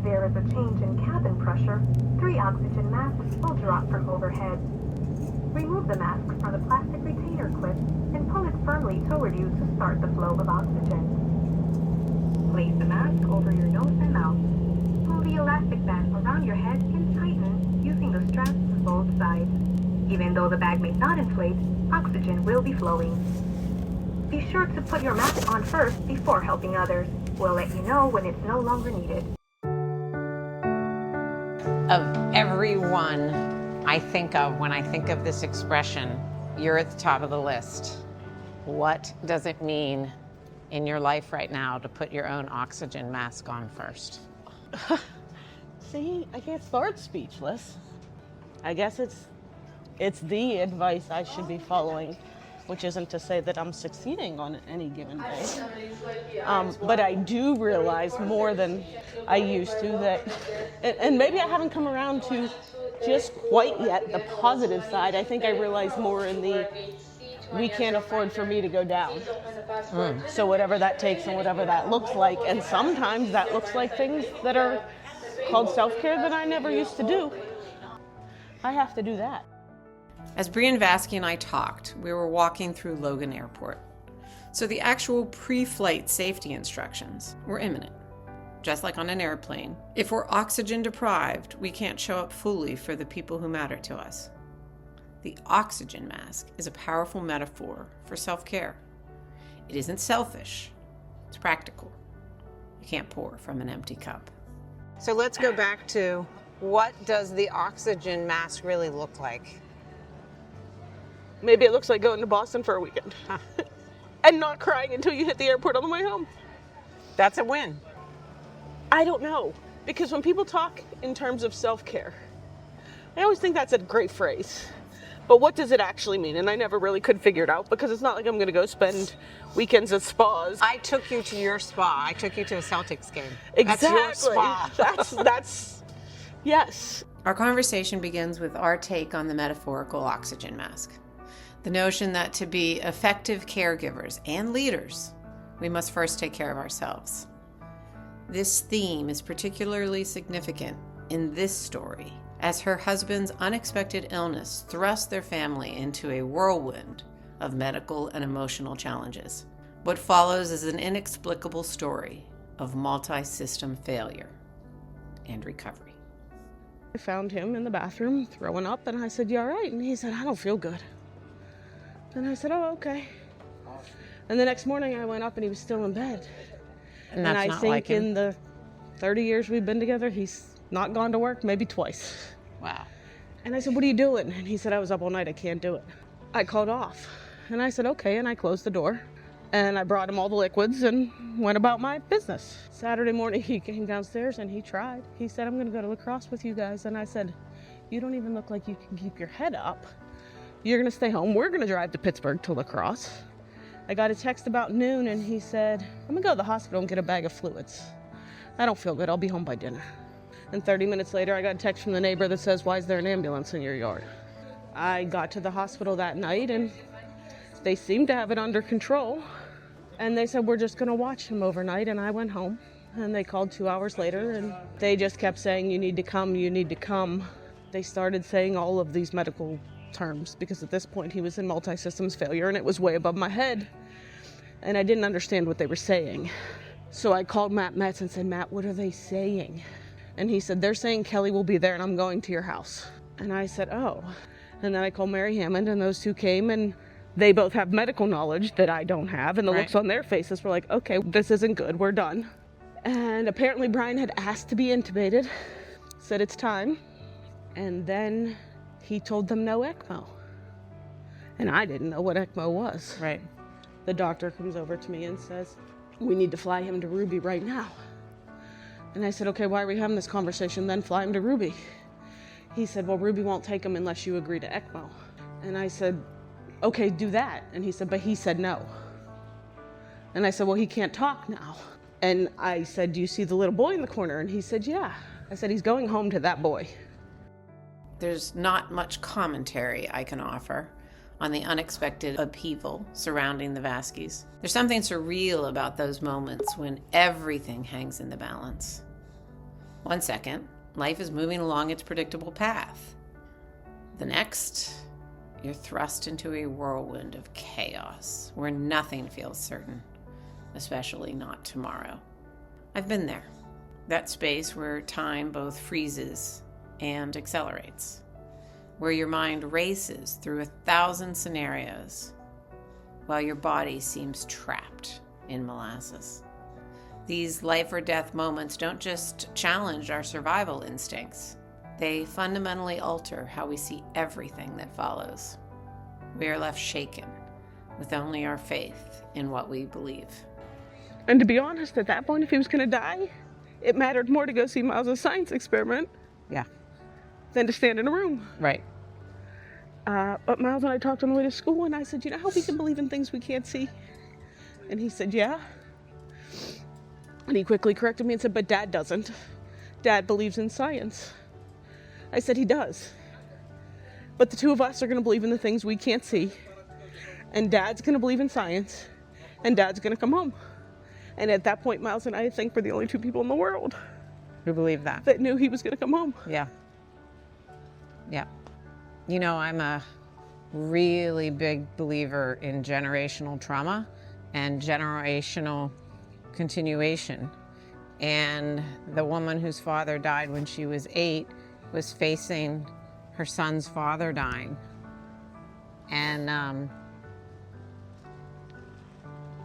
there is a change in cabin pressure, 3 oxygen masks will drop from overhead. Remove the mask from the plastic retainer clip and pull it firmly toward you to start the flow of oxygen. Place the mask over your nose and mouth. Pull the elastic band around your head and tighten using the straps to both sides. Even though the bag may not inflate, oxygen will be flowing. Be sure to put your mask on first before helping others. We'll let you know when it's no longer needed. Of everyone I think of when I think of this expression, you're at the top of the list. What does it mean in your life right now to put your own oxygen mask on first? See, I can't start speechless. I guess it's the advice I should be following, which isn't to say that I'm succeeding on any given day. But I do realize more than I used to that, and maybe I haven't come around to just quite yet the positive side. I think I realize more in the we can't afford for me to go down. So whatever that takes and whatever that looks like, and sometimes that looks like things that are called self-care that I never used to do. I have to do that. As Brean, Vaske, and I talked, we were walking through Logan Airport. So the actual pre-flight safety instructions were imminent. Just like on an airplane, if we're oxygen deprived, we can't show up fully for the people who matter to us. The oxygen mask is a powerful metaphor for self-care. It isn't selfish, it's practical. You can't pour from an empty cup. So let's go back to, what does the oxygen mask really look like? Maybe it looks like going to Boston for a weekend. And not crying until you hit the airport on the way home. That's a win. I don't know. Because when people talk in terms of self-care, I always think that's a great phrase. But what does it actually mean? And I never really could figure it out, because it's not like I'm going to go spend weekends at spas. I took you to your spa. I took you to a Celtics game. Exactly. That's your spa. That's yes. Our conversation begins with our take on the metaphorical oxygen mask. The notion that to be effective caregivers and leaders, we must first take care of ourselves. This theme is particularly significant in this story, as her husband's unexpected illness thrust their family into a whirlwind of medical and emotional challenges. What follows is an inexplicable story of multi-system failure and recovery. I found him in the bathroom throwing up, and I said, "You all right?" And he said, "I don't feel good." And I said, "Oh, okay." And the next morning I went up and he was still in bed. And that's I not think like him. in the 30 years we've been together, he's not gone to work, maybe twice. Wow. And I said, "What are you doing?" And he said, "I was up all night, I can't do it." I called off. And I said, "Okay," and I closed the door. And I brought him all the liquids and went about my business. Saturday morning he came downstairs and he tried. He said, "I'm going to go to lacrosse with you guys." And I said, "You don't even look like you can keep your head up. You're going to stay home. We're going to drive to Pittsburgh to lacrosse." I got a text about noon and he said, "I'm going to go to the hospital and get a bag of fluids. I don't feel good. I'll be home by dinner." And 30 minutes later, I got a text from the neighbor that says, "Why is there an ambulance in your yard?" I got to the hospital that night and they seemed to have it under control. And they said, "We're just going to watch him overnight." And I went home and they called 2 hours later and they just kept saying, "You need to come, you need to come." They started saying all of these medical terms, because at this point he was in multi-systems failure and it was way above my head. And I didn't understand what they were saying. So I called Matt Metz and said, "Matt, what are they saying?" And he said, "They're saying Kelly will be there and I'm going to your house." And I said, "Oh." And then I called Mary Hammond and those two came and they both have medical knowledge that I don't have. And the looks on their faces were like, "Okay, this isn't good, we're done." And apparently Brian had asked to be intubated, said it's time. And then he told them no ECMO. And I didn't know what ECMO was. Right. The doctor comes over to me and says, "We need to fly him to Ruby right now." And I said, "Okay, why are we having this conversation then? Fly him to Ruby." He said, "Well, Ruby won't take him unless you agree to ECMO." And I said, "Okay, do that." And he said, "But he said no." And I said, "Well, he can't talk now." And I said, "Do you see the little boy in the corner?" And he said, "Yeah." I said, "He's going home to that boy." There's not much commentary I can offer on the unexpected upheaval surrounding the Vaskes. There's something surreal about those moments when everything hangs in the balance. 1 second, life is moving along its predictable path. The next, you're thrust into a whirlwind of chaos where nothing feels certain, especially not tomorrow. I've been there. That space where time both freezes and accelerates, where your mind races through 1,000 scenarios while your body seems trapped in molasses. These life or death moments don't just challenge our survival instincts. They fundamentally alter how we see everything that follows. We are left shaken with only our faith in what we believe. And to be honest, at that point, if he was going to die, it mattered more to go see Miles' science experiment than to stand in a room. Right. But Miles and I talked on the way to school, and I said, you know how we can believe in things we can't see? And he said, yeah. And he quickly corrected me and said, but Dad doesn't. Dad believes in science. I said, he does. But the two of us are going to believe in the things we can't see. And Dad's going to believe in science. And Dad's going to come home. And at that point, Miles and I think we're the only two people in the world Who believe that? that knew he was going to come home. Yeah. Yeah. You know, I'm a really big believer in generational trauma and generational continuation. And the woman whose father died when she was 8 was facing her son's father dying. And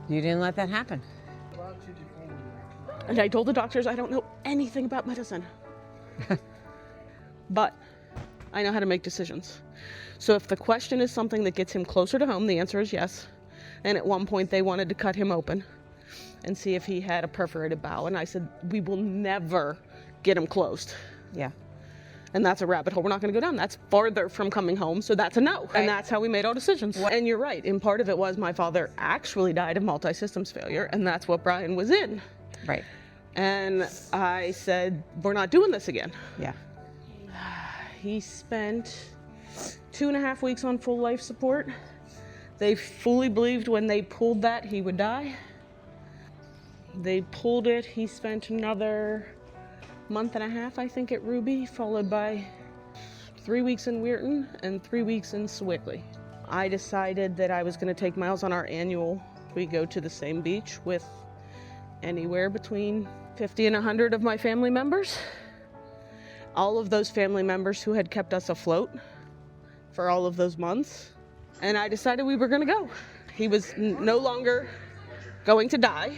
you didn't let that happen. And I told the doctors I don't know anything about medicine. But I know how to make decisions. So if the question is something that gets him closer to home, the answer is yes. And at one point they wanted to cut him open and see if he had a perforated bowel. And I said, we will never get him closed. Yeah. And that's a rabbit hole we're not going to go down. That's farther from coming home, so that's a no. Right. And that's how we made our decisions. And you're right. And part of it was my father actually died of multi-systems failure, and that's what Brian was in. Right. And I said, we're not doing this again. Yeah. He spent 2.5 weeks on full life support. They fully believed when they pulled that he would die. They pulled it. He spent another 1.5 months, I think, at Ruby, followed by 3 weeks in Weirton and 3 weeks in Sewickley. I decided that I was going to take Miles on our annual. We go to the same beach with anywhere between 50 and 100 of my family members. All of those family members who had kept us afloat for all of those months. And I decided we were going to go. He was no longer going to die.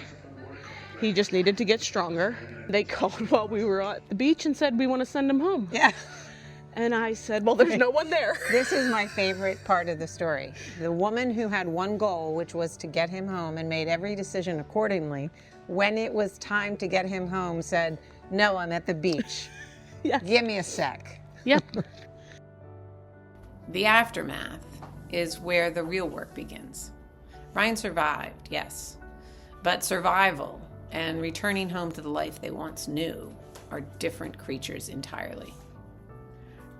He just needed to get stronger. They called while we were at the beach and said, we want to send him home. Yeah. And I said, well, there's no one there. This is my favorite part of the story. The woman who had one goal, which was to get him home and made every decision accordingly, when it was time to get him home, said, no, I'm at the beach. Yeah. Give me a sec. Yep. The aftermath is where the real work begins. Brian survived, yes. But survival and returning home to the life they once knew are different creatures entirely.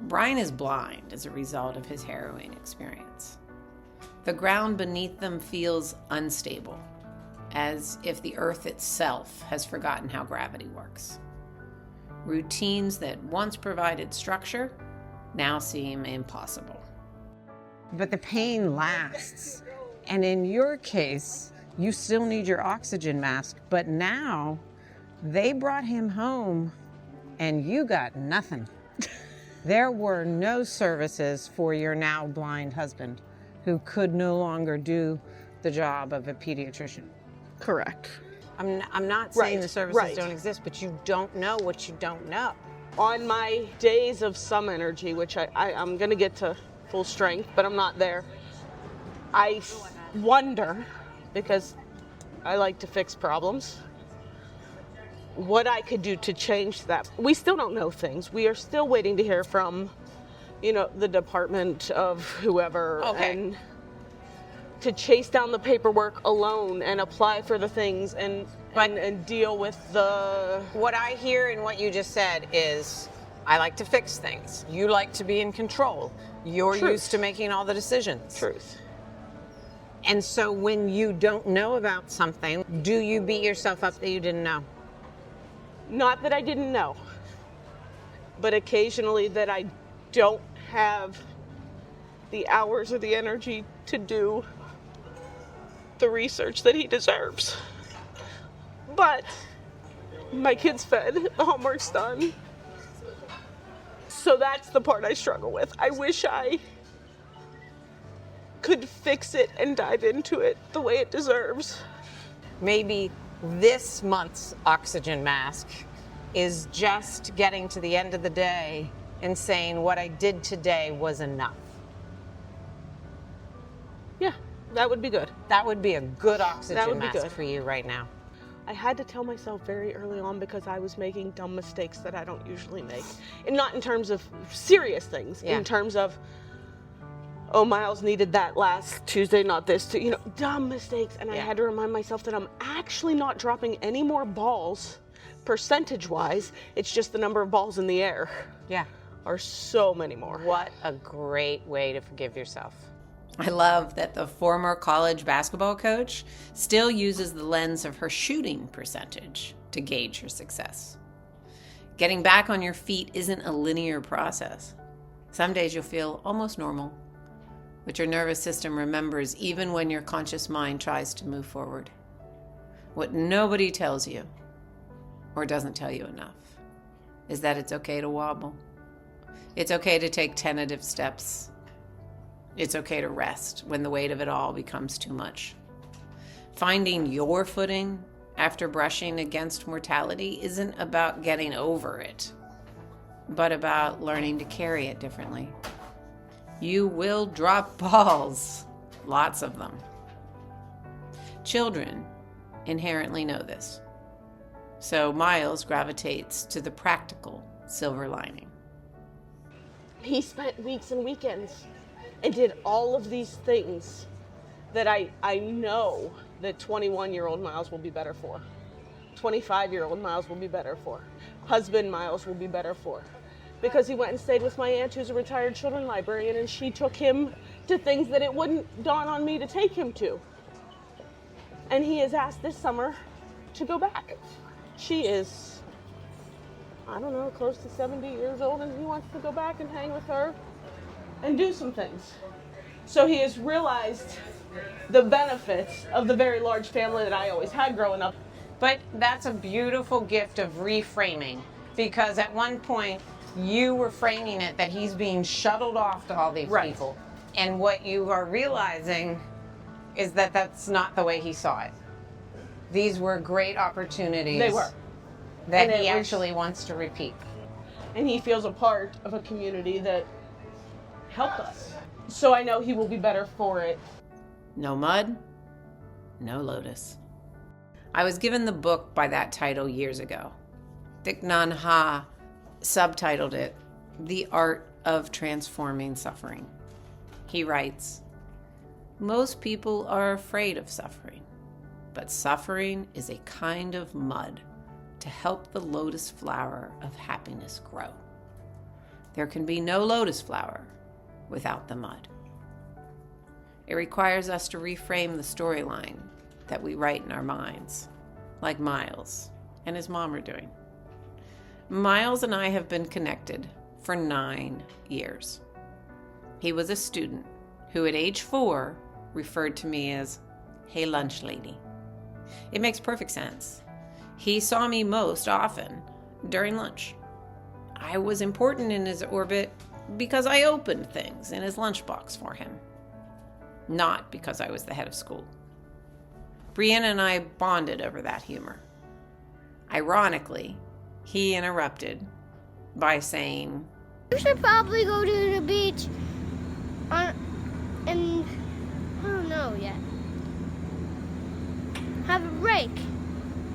Brian is blind as a result of his harrowing experience. The ground beneath them feels unstable, as if the earth itself has forgotten how gravity works. Routines that once provided structure now seem impossible. But the pain lasts. And in your case, you still need your oxygen mask, but now they brought him home and you got nothing. There were no services for your now blind husband who could no longer do the job of a pediatrician. Correct. I'm not saying Right, the services right. don't exist, but you don't know what you don't know. On my days of some energy, which I'm going to get to full strength, but I'm not there, I wonder, because I like to fix problems, what I could do to change that. We still don't know things. We are still waiting to hear from, the department of whoever. Okay. And to chase down the paperwork alone and apply for the things and deal with the... What I hear in what you just said is, I like to fix things. You like to be in control. You're Truth. used to making all the decisions. Truth. And so when you don't know about something, do you beat yourself up that you didn't know? Not that I didn't know. but occasionally that I don't have the hours or the energy to do the research that he deserves. But my kid's fed, the homework's done. So that's the part I struggle with. I wish I could fix it and dive into it the way it deserves. Maybe this month's oxygen mask is just getting to the end of the day and saying what I did today was enough. Yeah, that would be good. That would be a good That oxygen would be mask good. for you right now. I had to tell myself very early on because I was making dumb mistakes that I don't usually make. And not in terms of serious things, Yeah. in terms of, oh, Miles needed that last Tuesday, not this, dumb mistakes. And I Yeah. had to remind myself that I'm actually not dropping any more balls, percentage-wise. It's just the number of balls in the air Yeah. are so many more. What a great way to forgive yourself. I love that the former college basketball coach still uses the lens of her shooting percentage to gauge her success. Getting back on your feet isn't a linear process. Some days you'll feel almost normal, but your nervous system remembers even when your conscious mind tries to move forward. What nobody tells you, or doesn't tell you enough, is that it's okay to wobble. It's okay to take tentative steps. It's okay to rest when the weight of it all becomes too much. Finding your footing after brushing against mortality isn't about getting over it, but about learning to carry it differently. You will drop balls, lots of them. Children inherently know this. So Miles gravitates to the practical silver lining. He spent weeks and weekends and did all of these things that I know that 21-year-old Miles will be better for. 25-year-old Miles will be better for. Husband Miles will be better for. Because he went and stayed with my aunt who's a retired children's librarian, and she took him to things that it wouldn't dawn on me to take him to. And he has asked this summer to go back. She is, I don't know, close to 70 years old, and he wants to go back and hang with her and do some things. So he has realized the benefits of the very large family that I always had growing up. But that's a beautiful gift of reframing, because at one point you were framing it that he's being shuttled off to all these Right. people. And what you are realizing is that that's not the way he saw it. These were great opportunities. They were. That And it he was- actually wants to repeat. And he feels a part of a community that helped us. So I know he will be better for it. No mud, no lotus. I was given the book by that title years ago. Thich Nhat Hanh subtitled it, The Art of Transforming Suffering. He writes, most people are afraid of suffering, but suffering is a kind of mud to help the lotus flower of happiness grow. There can be no lotus flower without the mud. It requires us to reframe the storyline that we write in our minds, like Miles and his mom are doing. Miles and I have been connected for 9 years. He was a student who at age 4 referred to me as, "Hey, lunch lady." It makes perfect sense. He saw me most often during lunch. I was important in his orbit because I opened things in his lunchbox for him, not because I was the head of school. Brean and I bonded over that humor. Ironically, he interrupted by saying, "You should probably go to the beach and I don't know yet. Have a break.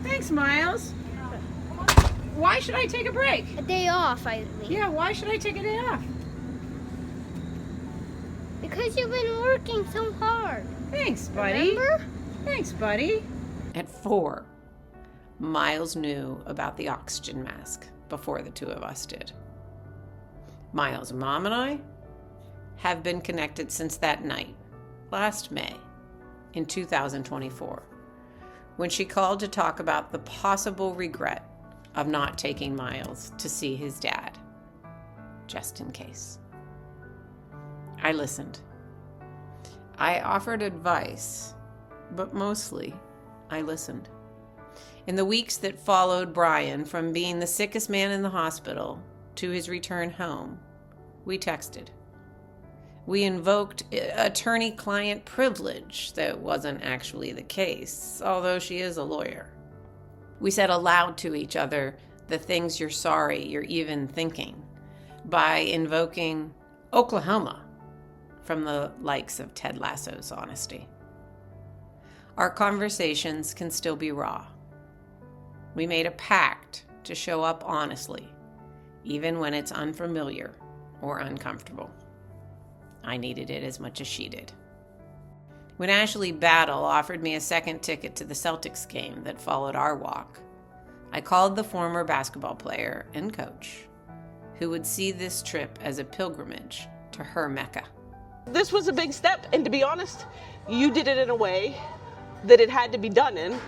"Thanks, Miles. Why should I take a break?" A day off, I mean. "Yeah, why should I take a day off?" Because you've been working so hard. "Thanks, buddy." Remember? "Thanks, buddy." At 4, Miles knew about the oxygen mask before the two of us did. Miles' mom and I have been connected since that night, last May, in 2024, when she called to talk about the possible regret of not taking Miles to see his dad. just in case. I listened. I offered advice, but mostly I listened. In the weeks that followed Brian from being the sickest man in the hospital to his return home, we texted. We invoked attorney-client privilege that wasn't actually the case, although she is a lawyer. We said aloud to each other the things you're sorry you're even thinking by invoking Oklahoma from the likes of Ted Lasso's honesty. Our conversations can still be raw. We made a pact to show up honestly, even when it's unfamiliar or uncomfortable. I needed it as much as she did. When Ashley Battle offered me a second ticket to the Celtics game that followed our walk, I called the former basketball player and coach, who would see this trip as a pilgrimage to her Mecca. This was a big step, and to be honest, you did it in a way that it had to be done in.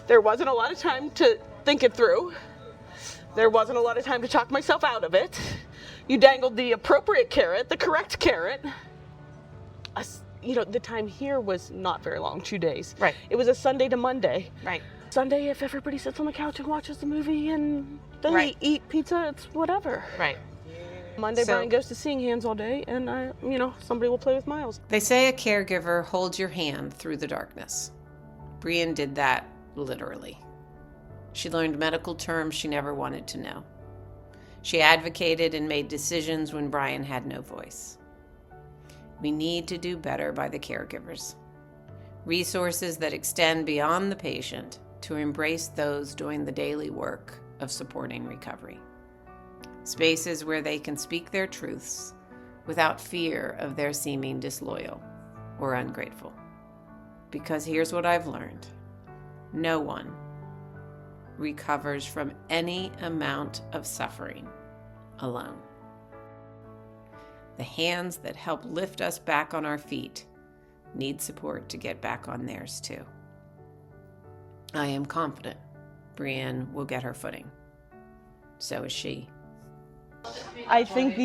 There wasn't a lot of time to think it through. There wasn't a lot of time to talk myself out of it. You dangled the appropriate carrot, the correct carrot. The time here was not very long, 2 days. Right. It was a Sunday to Monday. Right. Sunday, if everybody sits on the couch and watches the movie and they Right. eat pizza, it's whatever. Right. Monday, So- Brian goes to seeing hands all day, and somebody will play with Miles. They say a caregiver holds your hand through the darkness. Brean did that literally. She learned medical terms she never wanted to know. She advocated and made decisions when Brian had no voice. We need to do better by the caregivers. Resources that extend beyond the patient to embrace those doing the daily work of supporting recovery. Spaces where they can speak their truths without fear of their seeming disloyal or ungrateful. Because here's what I've learned. No one recovers from any amount of suffering alone. The hands that help lift us back on our feet need support to get back on theirs too. I am confident Brean will get her footing. So is she. I think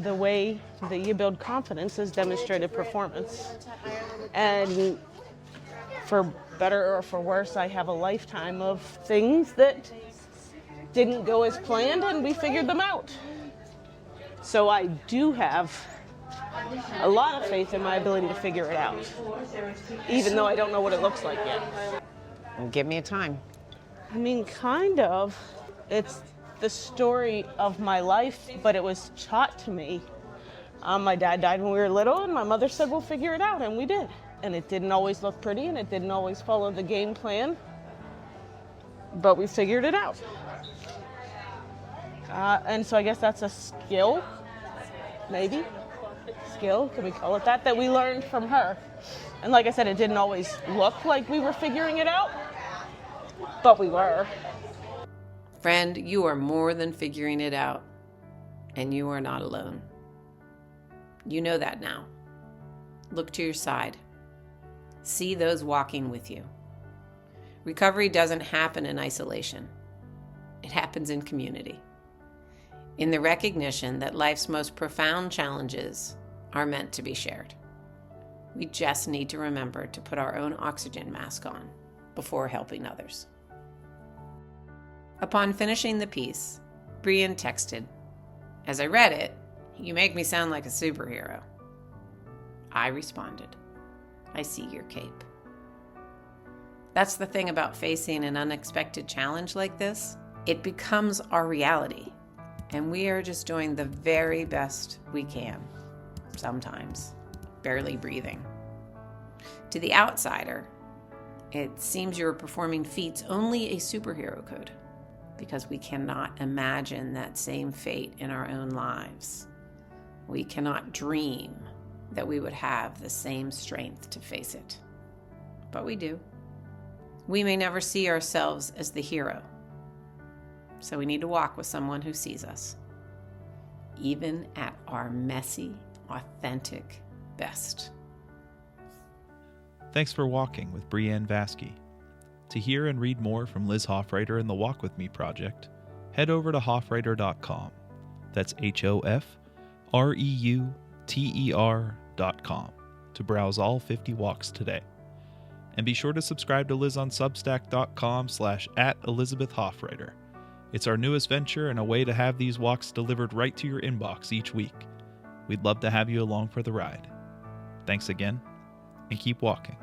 the way that you build confidence is demonstrated performance. And for better or for worse, I have a lifetime of things that didn't go as planned, and we figured them out. So I do have a lot of faith in my ability to figure it out, even though I don't know what it looks like yet. Give me a time. I mean, kind of. It's the story of my life, but it was taught to me. My dad died when we were little, and my mother said, we'll figure it out, and we did. And it didn't always look pretty, and it didn't always follow the game plan, but we figured it out. And so I guess that's a skill, maybe. Skill, can we call it that we learned from her. And like I said, it didn't always look like we were figuring it out, but we were. Friend, you are more than figuring it out, and you are not alone. You know that now. Look to your side. See those walking with you. Recovery doesn't happen in isolation. It happens in community. In the recognition that life's most profound challenges are meant to be shared. We just need to remember to put our own oxygen mask on before helping others. Upon finishing the piece, Brean texted, "As I read it, you make me sound like a superhero." I responded, "I see your cape." That's the thing about facing an unexpected challenge like this. It becomes our reality, and we are just doing the very best we can, sometimes barely breathing. To the outsider, it seems you're performing feats only a superhero could, because we cannot imagine that same fate in our own lives. We cannot dream that we would have the same strength to face it. But we do. We may never see ourselves as the hero, so we need to walk with someone who sees us, even at our messy, authentic best. Thanks for walking with Brean Vaske. To hear and read more from Liz Hofreiter and the Walk With Me project, head over to hofreiter.com. That's HOFREITER.com. REUTER.com to browse all 50 walks today. And be sure to subscribe to Liz on Substack.com/@ElizabethHoffwriter. It's our newest venture and a way to have these walks delivered right to your inbox each week. We'd love to have you along for the ride. Thanks again, and keep walking.